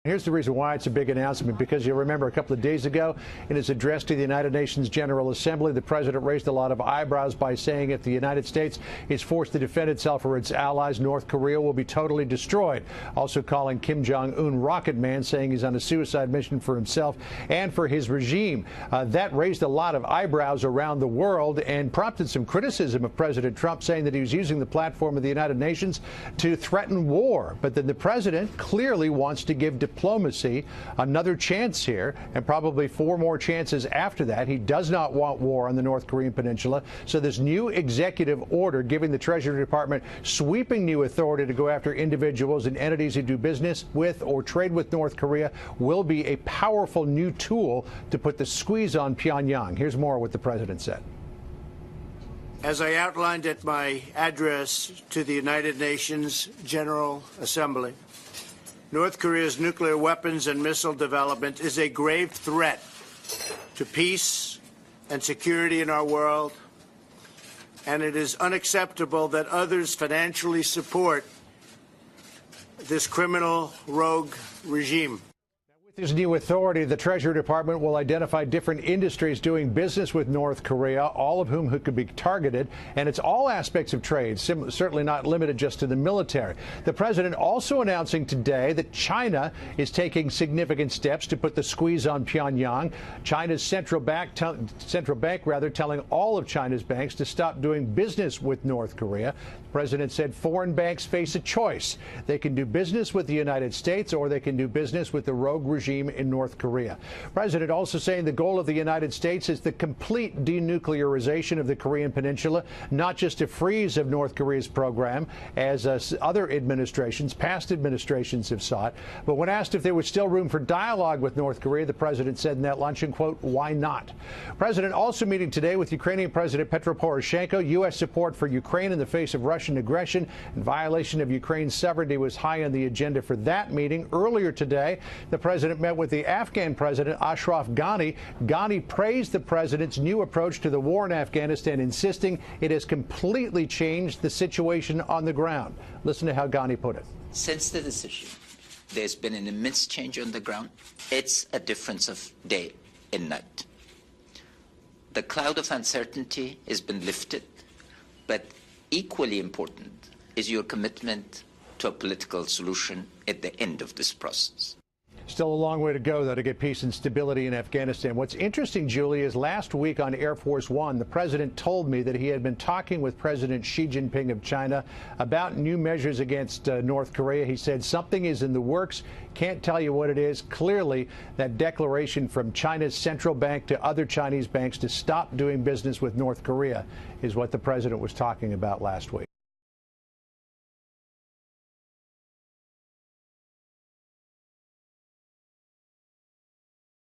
Here's the reason why it's a big announcement, because you'll remember a couple of days ago in his address to the United Nations General Assembly, the president raised a lot of eyebrows by saying if the United States is forced to defend itself or its allies, North Korea will be totally destroyed. Also calling Kim Jong-un Rocket Man, saying he's on a suicide mission for himself and for his regime. That raised a lot of eyebrows around the world and prompted some criticism of President Trump, saying that he was using the platform of the United Nations to threaten war. But then the president clearly wants to give diplomacy another chance here, and probably 4 more chances after that. He does not want war on the North Korean peninsula. So this new executive order giving the Treasury Department sweeping new authority to go after individuals and entities who do business with or trade with North Korea will be a powerful new tool to put the squeeze on Pyongyang. Here's more of what the president said. As I outlined at my address to the United Nations General Assembly, North Korea's nuclear weapons and missile development is a grave threat to peace and security in our world, and it is unacceptable that others financially support this criminal rogue regime. With this new authority, the Treasury Department will identify different industries doing business with North Korea, all of whom could be targeted, and it's all aspects of trade, certainly not limited just to the military. The president also announcing today that China is taking significant steps to put the squeeze on Pyongyang. China's central bank telling all of China's banks to stop doing business with North Korea. The president said foreign banks face a choice. They can do business with the United States or they can do business with the rogue regime in North Korea. President also saying the goal of the United States is the complete denuclearization of the Korean Peninsula, not just a freeze of North Korea's program, as other administrations, past administrations have sought. But when asked if there was still room for dialogue with North Korea, the president said in that luncheon, quote, "Why not?" President also meeting today with Ukrainian President Petro Poroshenko. U.S. support for Ukraine in the face of Russian aggression and violation of Ukraine's sovereignty was high on the agenda for that meeting. Earlier today, the president met with the Afghan president, Ashraf Ghani. Ghani praised the president's new approach to the war in Afghanistan, insisting it has completely changed the situation on the ground. Listen to how Ghani put it. Since the decision, there's been an immense change on the ground. It's a difference of day and night. The cloud of uncertainty has been lifted, but equally important is your commitment to a political solution at the end of this process. Still a long way to go, though, to get peace and stability in Afghanistan. What's interesting, Julie, is last week on Air Force One, the president told me that he had been talking with President Xi Jinping of China about new measures against North Korea. He said something is in the works. Can't tell you what it is. Clearly, that declaration from China's central bank to other Chinese banks to stop doing business with North Korea is what the president was talking about last week.